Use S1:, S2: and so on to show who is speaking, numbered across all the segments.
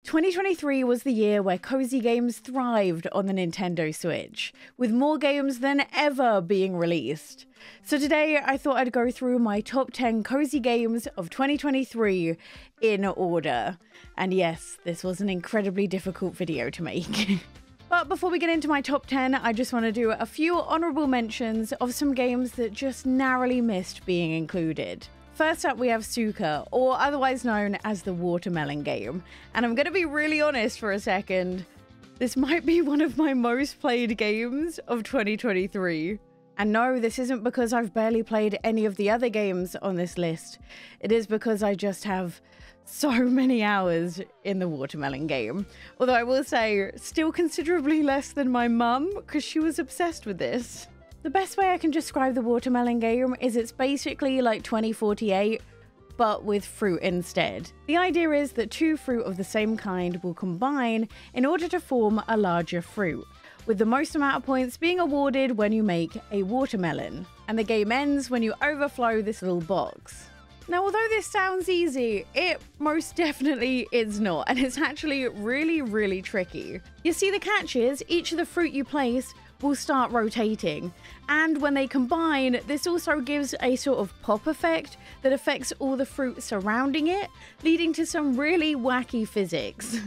S1: 2023 was the year where cozy games thrived on the Nintendo Switch, with more games than ever being released. So today I thought I'd go through my top 10 cozy games of 2023 in order. And yes, this was an incredibly difficult video to make. But before we get into my top 10, I just want to do a few honourable mentions of some games that just narrowly missed being included. First up, we have Suka, or otherwise known as the watermelon game. And I'm going to be really honest for a second. This might be one of my most played games of 2023. And no, this isn't because I've barely played any of the other games on this list. It is because I just have so many hours in the watermelon game. Although I will say, still considerably less than my mum, because she was obsessed with this. The best way I can describe the watermelon game is it's basically like 2048, but with fruit instead. The idea is that two fruit of the same kind will combine in order to form a larger fruit, with the most amount of points being awarded when you make a watermelon. And the game ends when you overflow this little box. Now, although this sounds easy, it most definitely is not, and it's actually really tricky. You see, the catch is each of the fruit you place will start rotating, and when they combine, this also gives a sort of pop effect that affects all the fruit surrounding it, leading to some really wacky physics.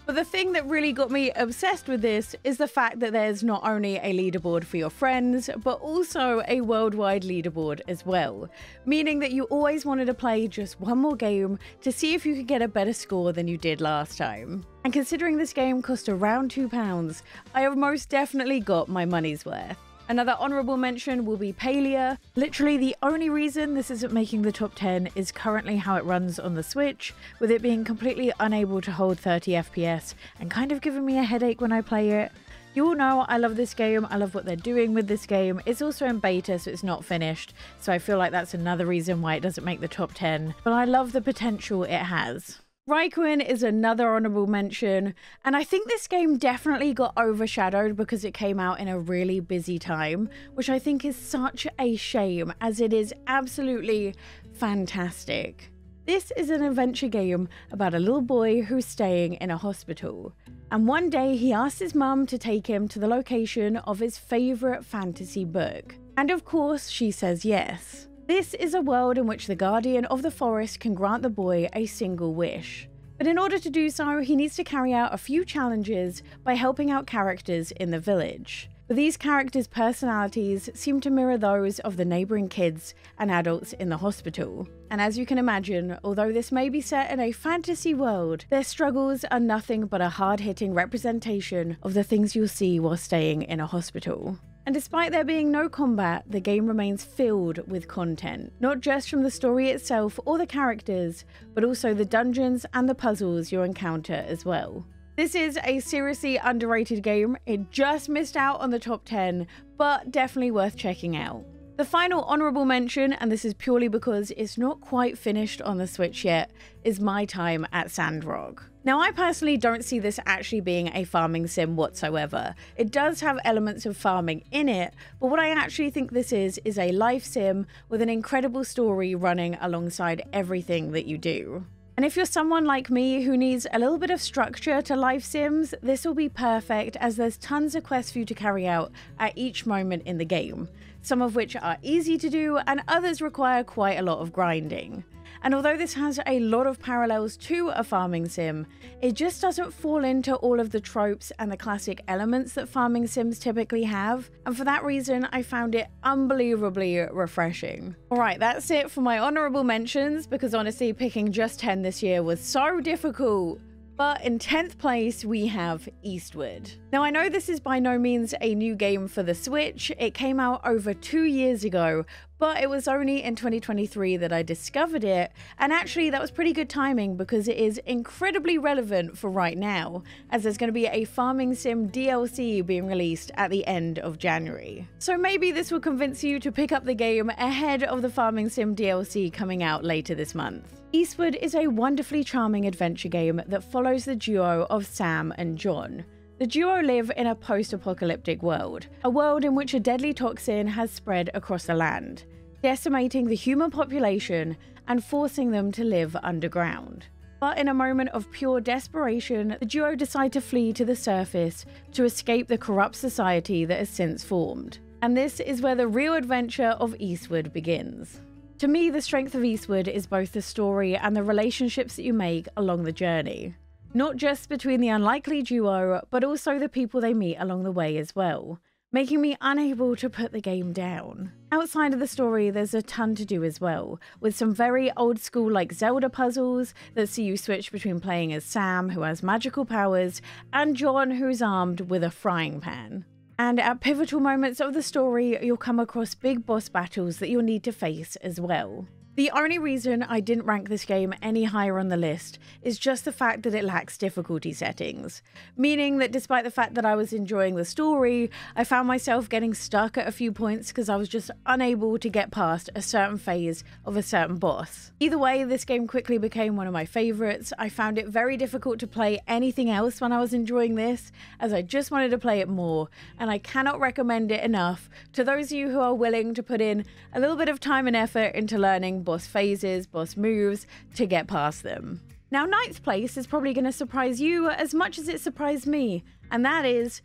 S1: But the thing that really got me obsessed with this is the fact that there's not only a leaderboard for your friends, but also a worldwide leaderboard as well, meaning that you always wanted to play just one more game to see if you could get a better score than you did last time. And considering this game cost around £2, I have most definitely got my money's worth. Another honourable mention will be Palia. Literally the only reason this isn't making the top 10 is currently how it runs on the Switch, with it being completely unable to hold 30 FPS and kind of giving me a headache when I play it. You all know I love this game, I love what they're doing with this game. It's also in beta, so it's not finished, so I feel like that's another reason why it doesn't make the top 10, but I love the potential it has. Raikkonen is another honourable mention, and I think this game definitely got overshadowed because it came out in a really busy time, which I think is such a shame, as it is absolutely fantastic. This is an adventure game about a little boy who's staying in a hospital, and one day he asks his mum to take him to the location of his favourite fantasy book, and of course she says yes. This is a world in which the guardian of the forest can grant the boy a single wish. But in order to do so, he needs to carry out a few challenges by helping out characters in the village. But these characters' personalities seem to mirror those of the neighbouring kids and adults in the hospital. And as you can imagine, although this may be set in a fantasy world, their struggles are nothing but a hard-hitting representation of the things you'll see while staying in a hospital. And despite there being no combat, the game remains filled with content, not just from the story itself or the characters, but also the dungeons and the puzzles you'll encounter as well. This is a seriously underrated game. It just missed out on the top 10, but definitely worth checking out. The final honourable mention, and this is purely because it's not quite finished on the Switch yet, is My Time at Sandrock. Now, I personally don't see this actually being a farming sim whatsoever. It does have elements of farming in it, but what I actually think this is a life sim with an incredible story running alongside everything that you do. And if you're someone like me who needs a little bit of structure to life sims, this will be perfect, as there's tons of quests for you to carry out at each moment in the game, some of which are easy to do and others require quite a lot of grinding. And although this has a lot of parallels to a farming sim, it just doesn't fall into all of the tropes and the classic elements that farming sims typically have, and for that reason I found it unbelievably refreshing. Alright, that's it for my honourable mentions, because honestly picking just 10 this year was so difficult. But in 10th place, we have Eastward. Now, I know this is by no means a new game for the Switch. It came out over 2 years ago, but it was only in 2023 that I discovered it. And actually, that was pretty good timing because it is incredibly relevant for right now, as there's going to be a farming sim DLC being released at the end of January. So maybe this will convince you to pick up the game ahead of the farming sim DLC coming out later this month. Eastward is a wonderfully charming adventure game that follows the duo of Sam and John. The duo live in a post-apocalyptic world, a world in which a deadly toxin has spread across the land, decimating the human population and forcing them to live underground. But in a moment of pure desperation, the duo decide to flee to the surface to escape the corrupt society that has since formed. And this is where the real adventure of Eastward begins. To me, the strength of Eastward is both the story and the relationships that you make along the journey. Not just between the unlikely duo, but also the people they meet along the way as well, making me unable to put the game down. Outside of the story, there's a ton to do as well, with some very old school like Zelda puzzles that see you switch between playing as Sam, who has magical powers, and John, who's armed with a frying pan. And at pivotal moments of the story, you'll come across big boss battles that you'll need to face as well. The only reason I didn't rank this game any higher on the list is just the fact that it lacks difficulty settings, meaning that despite the fact that I was enjoying the story, I found myself getting stuck at a few points because I was just unable to get past a certain phase of a certain boss. Either way, this game quickly became one of my favourites. I found it very difficult to play anything else when I was enjoying this, as I just wanted to play it more, and I cannot recommend it enough to those of you who are willing to put in a little bit of time and effort into learning boss phases, boss moves, to get past them. Now, 9th place is probably going to surprise you as much as it surprised me, and that is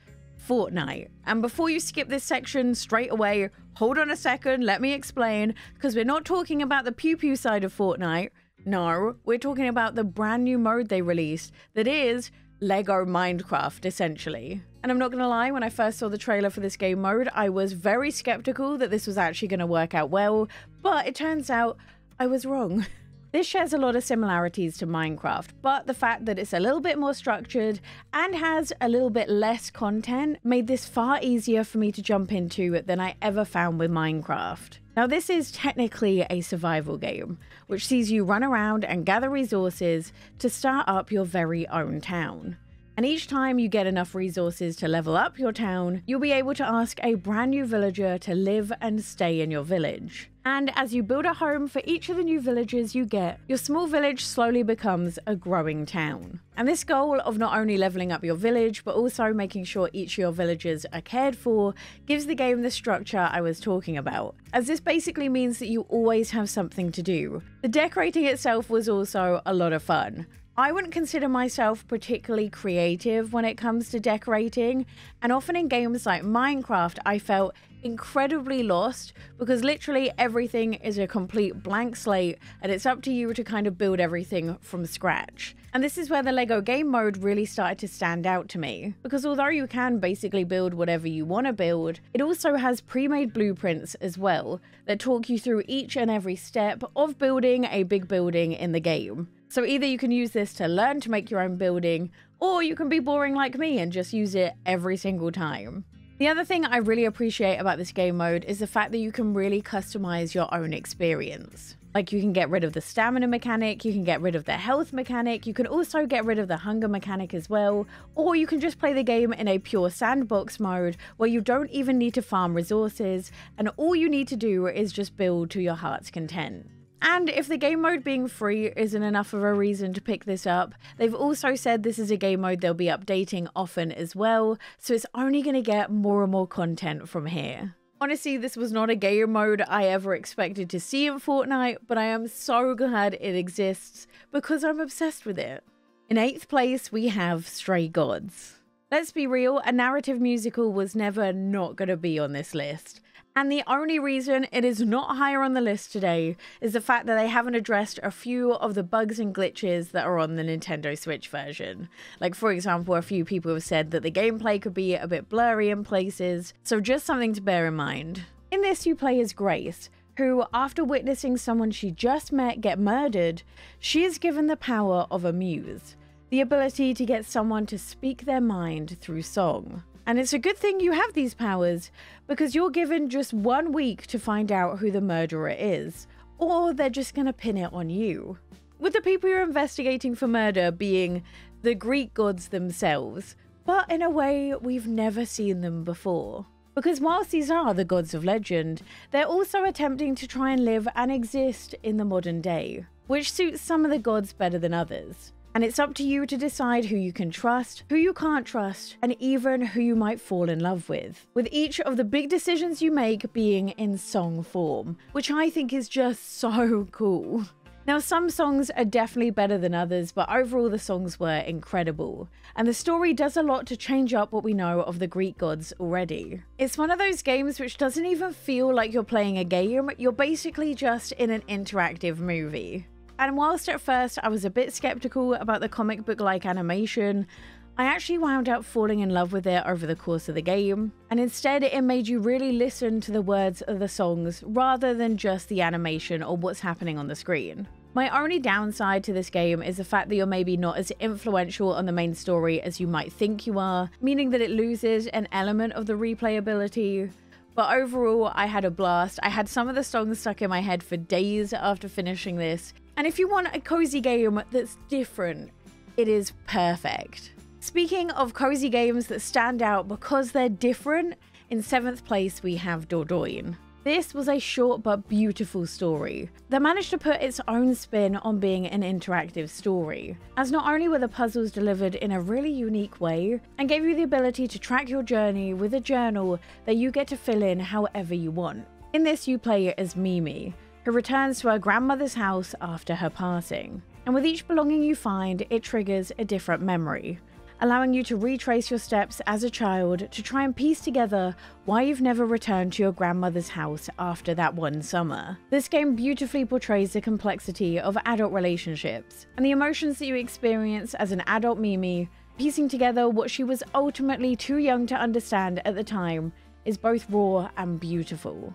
S1: Fortnite. And before you skip this section straight away, hold on a second, let me explain, because we're not talking about the pew-pew side of Fortnite. No, we're talking about the brand new mode they released that is Lego Minecraft, essentially. And I'm not gonna lie, when I first saw the trailer for this game mode, I was very skeptical that this was actually gonna work out well, but it turns out I was wrong. This shares a lot of similarities to Minecraft, but the fact that it's a little bit more structured and has a little bit less content made this far easier for me to jump into than I ever found with Minecraft. Now, this is technically a survival game, which sees you run around and gather resources to start up your very own town. And each time you get enough resources to level up your town, you'll be able to ask a brand new villager to live and stay in your village. And as you build a home for each of the new villagers you get, your small village slowly becomes a growing town. And this goal of not only leveling up your village, but also making sure each of your villagers are cared for, gives the game the structure I was talking about, as this basically means that you always have something to do. The decorating itself was also a lot of fun. I wouldn't consider myself particularly creative when it comes to decorating, and often in games like Minecraft I felt incredibly lost because literally everything is a complete blank slate and it's up to you to kind of build everything from scratch. And this is where the Lego game mode really started to stand out to me, because although you can basically build whatever you want to build, it also has pre-made blueprints as well that talk you through each and every step of building a big building in the game. So either you can use this to learn to make your own building, or you can be boring like me and just use it every single time. The other thing I really appreciate about this game mode is the fact that you can really customize your own experience. Like, you can get rid of the stamina mechanic, you can get rid of the health mechanic, you can also get rid of the hunger mechanic as well, or you can just play the game in a pure sandbox mode where you don't even need to farm resources and all you need to do is just build to your heart's content. And if the game mode being free isn't enough of a reason to pick this up, they've also said this is a game mode they'll be updating often as well, so it's only going to get more and more content from here. Honestly, this was not a game mode I ever expected to see in Fortnite, but I am so glad it exists because I'm obsessed with it. In 8th place, we have Stray Gods. Let's be real, a narrative musical was never not going to be on this list. And the only reason it is not higher on the list today is the fact that they haven't addressed a few of the bugs and glitches that are on the Nintendo Switch version. Like, for example, a few people have said that the gameplay could be a bit blurry in places, so just something to bear in mind. In this, you play as Grace, who, after witnessing someone she just met get murdered, she is given the power of a muse, the ability to get someone to speak their mind through song. And it's a good thing you have these powers, because you're given just 1 week to find out who the murderer is, or they're just going to pin it on you. With the people you're investigating for murder being the Greek gods themselves, but in a way we've never seen them before. Because whilst these are the gods of legend, they're also attempting to try and live and exist in the modern day, which suits some of the gods better than others. And it's up to you to decide who you can trust, who you can't trust, and even who you might fall in love with each of the big decisions you make being in song form, which I think is just so cool. Now, some songs are definitely better than others, but overall the songs were incredible. And the story does a lot to change up what we know of the Greek gods already. It's one of those games which doesn't even feel like you're playing a game, you're basically just in an interactive movie. And whilst at first I was a bit skeptical about the comic book-like animation, I actually wound up falling in love with it over the course of the game, and instead it made you really listen to the words of the songs rather than just the animation or what's happening on the screen. My only downside to this game is the fact that you're maybe not as influential on the main story as you might think you are, meaning that it loses an element of the replayability. But overall, I had a blast. I had some of the songs stuck in my head for days after finishing this, and if you want a cozy game that's different, it is perfect. Speaking of cozy games that stand out because they're different, in 7th place we have Dordogne. This was a short but beautiful story that managed to put its own spin on being an interactive story, as not only were the puzzles delivered in a really unique way and gave you the ability to track your journey with a journal that you get to fill in however you want. In this you play as Mimi, who returns to her grandmother's house after her passing, and with each belonging you find, it triggers a different memory, allowing you to retrace your steps as a child to try and piece together why you've never returned to your grandmother's house after that one summer. This game beautifully portrays the complexity of adult relationships and the emotions that you experience as an adult Mimi, piecing together what she was ultimately too young to understand at the time is both raw and beautiful.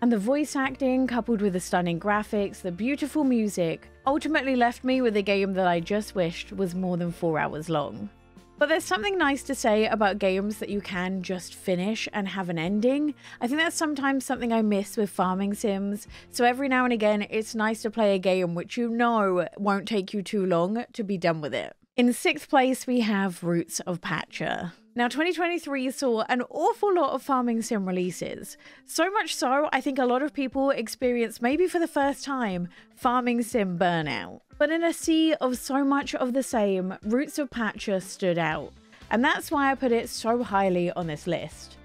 S1: And the voice acting, coupled with the stunning graphics, the beautiful music, ultimately left me with a game that I just wished was more than 4 hours long. But there's something nice to say about games that you can just finish and have an ending. I think that's sometimes something I miss with farming sims, so every now and again it's nice to play a game which you know won't take you too long to be done with it. In 6th place we have Roots of Pacha. Now 2023 saw an awful lot of farming sim releases, so much so I think a lot of people experienced, maybe for the first time, farming sim burnout. But in a sea of so much of the same, Roots of Pacha stood out, and that's why I put it so highly on this list.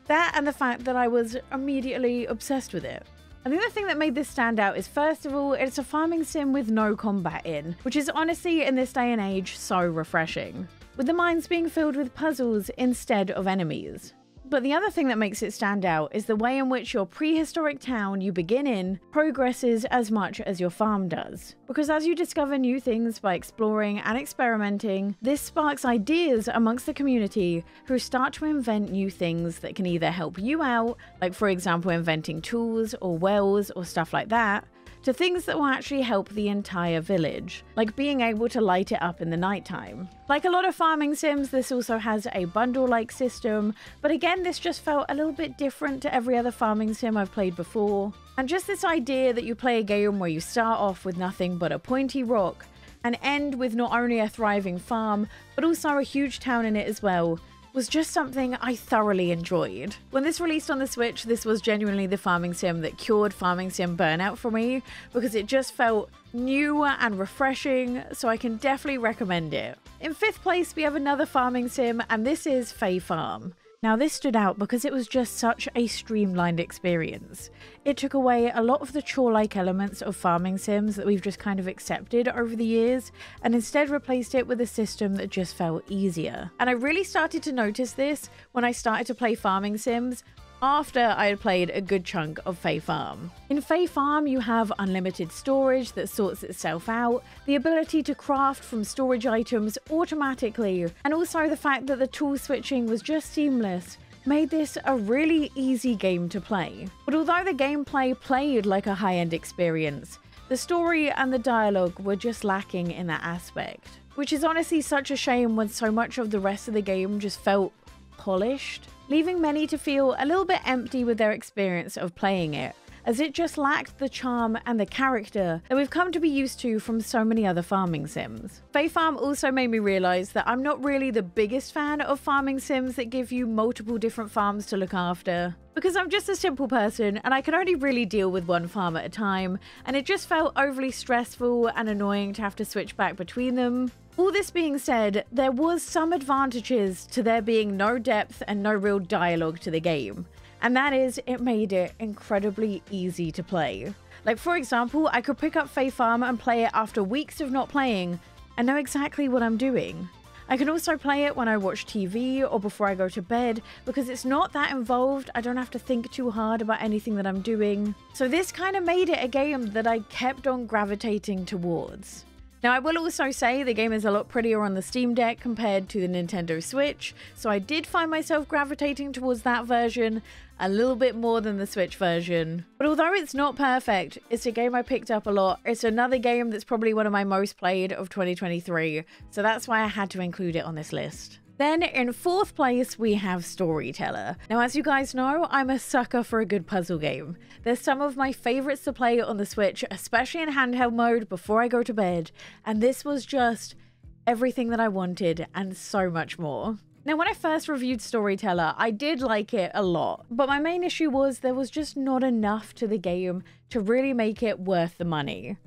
S1: That and the fact that I was immediately obsessed with it. And the other thing that made this stand out is, first of all, it's a farming sim with no combat in, which is honestly in this day and age so refreshing, with the mines being filled with puzzles instead of enemies. But the other thing that makes it stand out is the way in which your prehistoric town you begin in progresses as much as your farm does. Because as you discover new things by exploring and experimenting, this sparks ideas amongst the community who start to invent new things that can either help you out, like for example inventing tools or wells or stuff like that, to things that will actually help the entire village, like being able to light it up in the nighttime. Like a lot of farming sims, this also has a bundle-like system, but again, this just felt a little bit different to every other farming sim I've played before. And just this idea that you play a game where you start off with nothing but a pointy rock, and end with not only a thriving farm, but also a huge town in it as well, was just something I thoroughly enjoyed. When this released on the Switch, this was genuinely the farming sim that cured farming sim burnout for me, because it just felt new and refreshing, so I can definitely recommend it. In 5th place, we have another farming sim, and this is Fae Farm. Now this stood out because it was just such a streamlined experience. It took away a lot of the chore-like elements of farming sims that we've just kind of accepted over the years, and instead replaced it with a system that just felt easier. And I really started to notice this when I started to play farming sims after I had played a good chunk of Fae Farm. In Fae Farm, you have unlimited storage that sorts itself out, the ability to craft from storage items automatically, and also the fact that the tool switching was just seamless made this a really easy game to play. But although the gameplay played like a high-end experience, the story and the dialogue were just lacking in that aspect, which is honestly such a shame when so much of the rest of the game just felt polished, leaving many to feel a little bit empty with their experience of playing it, as it just lacked the charm and the character that we've come to be used to from so many other farming sims. Fae Farm also made me realise that I'm not really the biggest fan of farming sims that give you multiple different farms to look after, because I'm just a simple person and I can only really deal with one farm at a time, and it just felt overly stressful and annoying to have to switch back between them. All this being said, there was some advantages to there being no depth and no real dialogue to the game, and that is it made it incredibly easy to play. Like, for example, I could pick up Fae Farm and play it after weeks of not playing and know exactly what I'm doing. I can also play it when I watch TV or before I go to bed because it's not that involved. I don't have to think too hard about anything that I'm doing. So this kind of made it a game that I kept on gravitating towards. Now, I will also say the game is a lot prettier on the Steam Deck compared to the Nintendo Switch, so I did find myself gravitating towards that version a little bit more than the Switch version. But although it's not perfect, it's a game I picked up a lot. It's another game that's probably one of my most played of 2023, so that's why I had to include it on this list. Then in fourth place, we have Storyteller. Now, as you guys know, I'm a sucker for a good puzzle game. They're some of my favorites to play on the Switch, especially in handheld mode before I go to bed. And this was just everything that I wanted and so much more. Now, when I first reviewed Storyteller, I did like it a lot, but my main issue was there was just not enough to the game to really make it worth the money.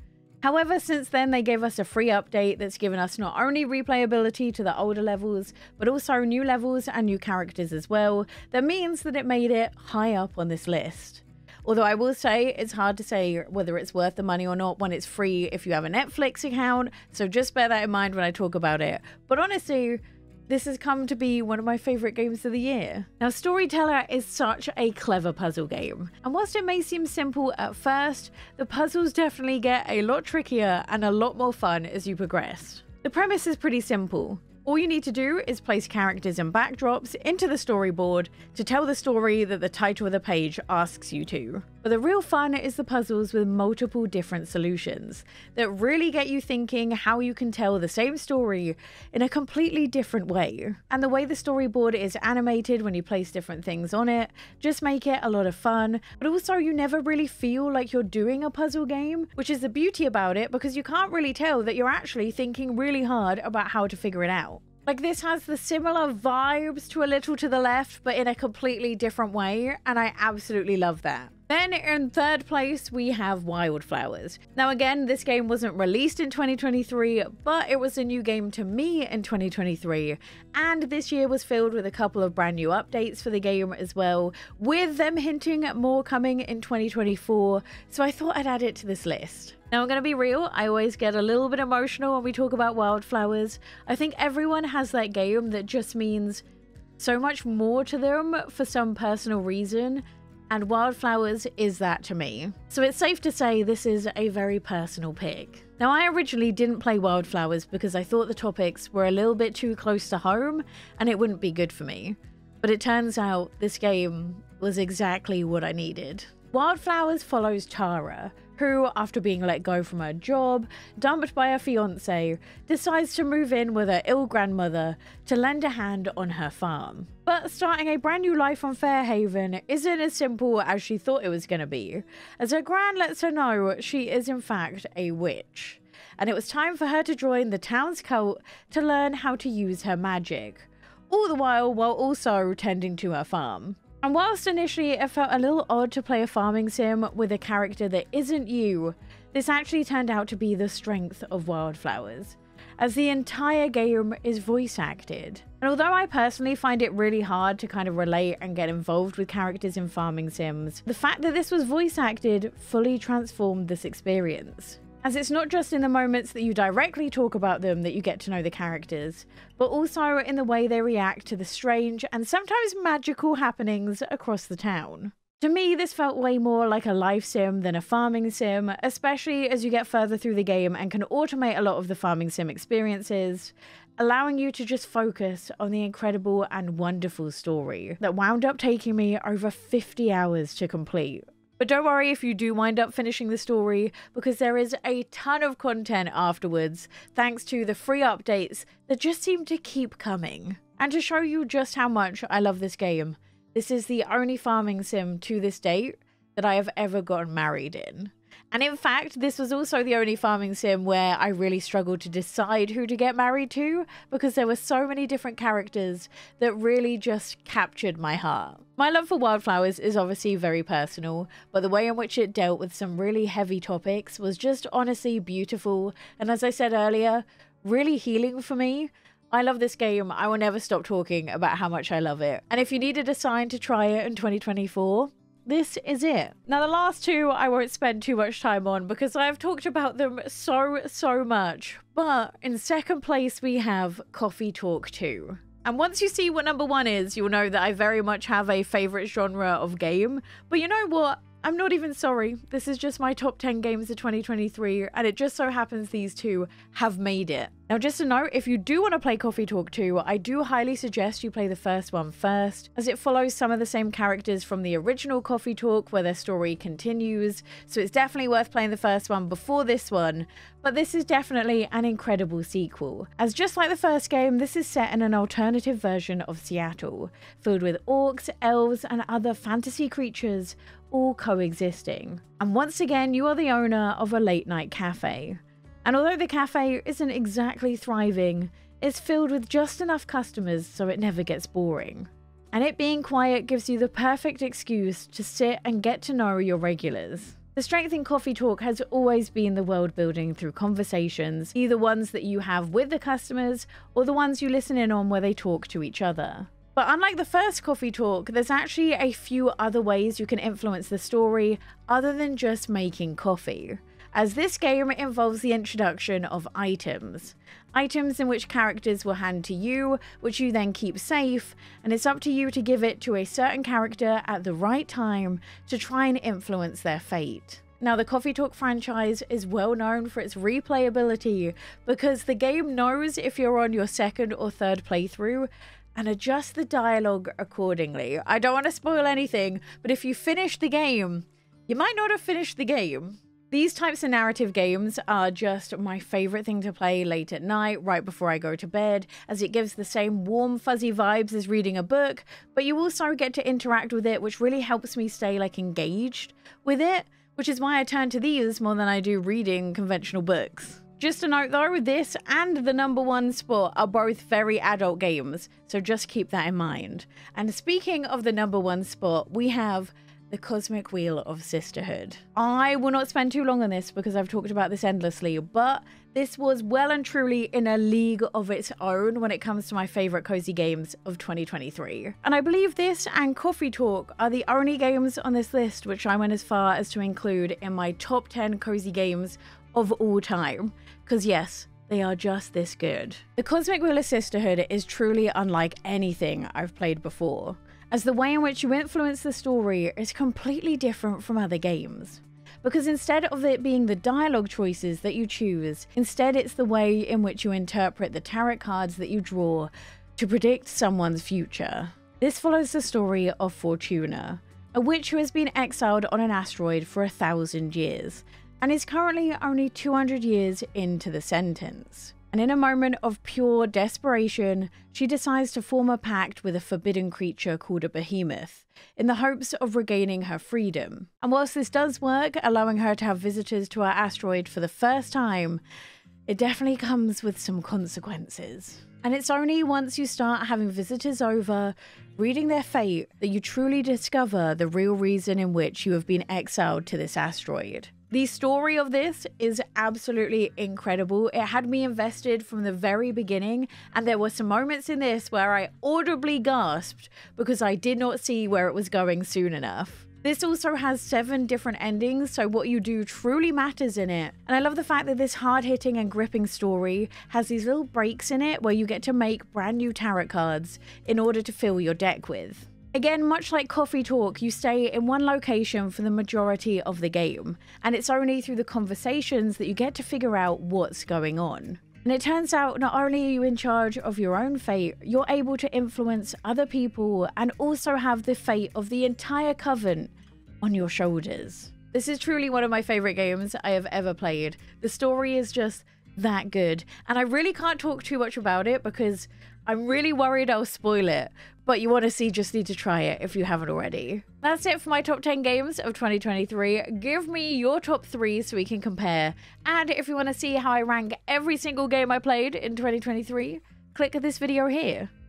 S1: However, since then, they gave us a free update that's given us not only replayability to the older levels, but also new levels and new characters as well. That means that it made it high up on this list. Although I will say it's hard to say whether it's worth the money or not when it's free if you have a Netflix account, so just bear that in mind when I talk about it. But honestly, this has come to be one of my favourite games of the year. Now, Storyteller is such a clever puzzle game, and whilst it may seem simple at first, the puzzles definitely get a lot trickier and a lot more fun as you progress. The premise is pretty simple. All you need to do is place characters and backdrops into the storyboard to tell the story that the title of the page asks you to. But the real fun is the puzzles with multiple different solutions that really get you thinking how you can tell the same story in a completely different way. And the way the storyboard is animated when you place different things on it just make it a lot of fun, but also you never really feel like you're doing a puzzle game, which is the beauty about it because you can't really tell that you're actually thinking really hard about how to figure it out. Like, this has the similar vibes to A Little to the Left, but in a completely different way, and I absolutely love that. Then in third place, we have Wildflowers. Now again, this game wasn't released in 2023, but it was a new game to me in 2023. And this year was filled with a couple of brand new updates for the game as well, with them hinting at more coming in 2024. So I thought I'd add it to this list. Now, I'm going to be real, I always get a little bit emotional when we talk about Wildflowers. I think everyone has that game that just means so much more to them for some personal reason. And Wildflowers is that to me. So it's safe to say this is a very personal pick. Now, I originally didn't play Wildflowers because I thought the topics were a little bit too close to home and it wouldn't be good for me. But it turns out this game was exactly what I needed. Wildflowers follows Tara, who, after being let go from her job, dumped by her fiancé, decides to move in with her ill grandmother to lend a hand on her farm. But starting a brand new life on Fairhaven isn't as simple as she thought it was going to be, as her gran lets her know she is in fact a witch. And it was time for her to join the town's cult to learn how to use her magic, all the while also tending to her farm. And whilst initially it felt a little odd to play a farming sim with a character that isn't you, this actually turned out to be the strength of Wildflowers, as the entire game is voice acted. And although I personally find it really hard to kind of relate and get involved with characters in farming sims, the fact that this was voice acted fully transformed this experience. As it's not just in the moments that you directly talk about them that you get to know the characters, but also in the way they react to the strange and sometimes magical happenings across the town. To me, this felt way more like a life sim than a farming sim, especially as you get further through the game and can automate a lot of the farming sim experiences, allowing you to just focus on the incredible and wonderful story that wound up taking me over 50 hours to complete. But don't worry if you do wind up finishing the story, because there is a ton of content afterwards, thanks to the free updates that just seem to keep coming. And to show you just how much I love this game, this is the only farming sim to this date that I have ever gotten married in. And in fact, this was also the only farming sim where I really struggled to decide who to get married to, because there were so many different characters that really just captured my heart. My love for Wildflowers is obviously very personal, but the way in which it dealt with some really heavy topics was just honestly beautiful, and as I said earlier, really healing for me. I love this game. I will never stop talking about how much I love it. And if you needed a sign to try it in 2024, this is it. Now, the last two I won't spend too much time on because I've talked about them so much. But in second place, we have Coffee Talk 2. And once you see what number one is, you'll know that I very much have a favorite genre of game. But you know what? I'm not even sorry. This is just my top 10 games of 2023, and it just so happens these two have made it. Now, just a note, if you do want to play Coffee Talk 2, I do highly suggest you play the first one first, as it follows some of the same characters from the original Coffee Talk where their story continues, so it's definitely worth playing the first one before this one. But this is definitely an incredible sequel, as just like the first game, this is set in an alternative version of Seattle, filled with orcs, elves, and other fantasy creatures, all coexisting. And once again, you are the owner of a late night cafe. And although the cafe isn't exactly thriving, it's filled with just enough customers so it never gets boring. And it being quiet gives you the perfect excuse to sit and get to know your regulars. The strength in Coffee Talk has always been the world building through conversations, either ones that you have with the customers or the ones you listen in on where they talk to each other. But unlike the first Coffee Talk, there's actually a few other ways you can influence the story other than just making coffee, as this game involves the introduction of items. Items in which characters will hand to you, which you then keep safe, and it's up to you to give it to a certain character at the right time to try and influence their fate. Now, the Coffee Talk franchise is well known for its replayability because the game knows if you're on your second or third playthrough and adjust the dialogue accordingly. I don't want to spoil anything, but if you finish the game, you might not have finished the game. These types of narrative games are just my favorite thing to play late at night, right before I go to bed, as it gives the same warm, fuzzy vibes as reading a book, but you also get to interact with it, which really helps me stay engaged with it, which is why I turn to these more than I do reading conventional books. Just a note though, this and the number one spot are both very adult games, so just keep that in mind. And speaking of the number one spot, we have the Cosmic Wheel of Sisterhood. I will not spend too long on this because I've talked about this endlessly, but this was well and truly in a league of its own when it comes to my favorite cozy games of 2023. And I believe this and Coffee Talk are the only games on this list which I went as far as to include in my top 10 cozy games of all time, because yes, they are just this good. The Cosmic Wheel of Sisterhood is truly unlike anything I've played before, as the way in which you influence the story is completely different from other games. Because instead of it being the dialogue choices that you choose, instead it's the way in which you interpret the tarot cards that you draw to predict someone's future. This follows the story of Fortuna, a witch who has been exiled on an asteroid for 1,000 years, and is currently only 200 years into the sentence. And in a moment of pure desperation, she decides to form a pact with a forbidden creature called a behemoth, in the hopes of regaining her freedom. And whilst this does work, allowing her to have visitors to our asteroid for the first time, it definitely comes with some consequences. And it's only once you start having visitors over, reading their fate, that you truly discover the real reason in which you have been exiled to this asteroid. The story of this is absolutely incredible. It had me invested from the very beginning, and there were some moments in this where I audibly gasped because I did not see where it was going soon enough. This also has 7 different endings, so what you do truly matters in it. And I love the fact that this hard-hitting and gripping story has these little breaks in it where you get to make brand new tarot cards in order to fill your deck with. Again, much like Coffee Talk, you stay in one location for the majority of the game, and it's only through the conversations that you get to figure out what's going on. And it turns out not only are you in charge of your own fate, you're able to influence other people and also have the fate of the entire coven on your shoulders. This is truly one of my favorite games I have ever played. The story is just that good, and I really can't talk too much about it because I'm really worried I'll spoil it, but you want to see, just need to try it if you haven't already. That's it for my top 10 games of 2023. Give me your top 3 so we can compare. And if you want to see how I rank every single game I played in 2023, click this video here.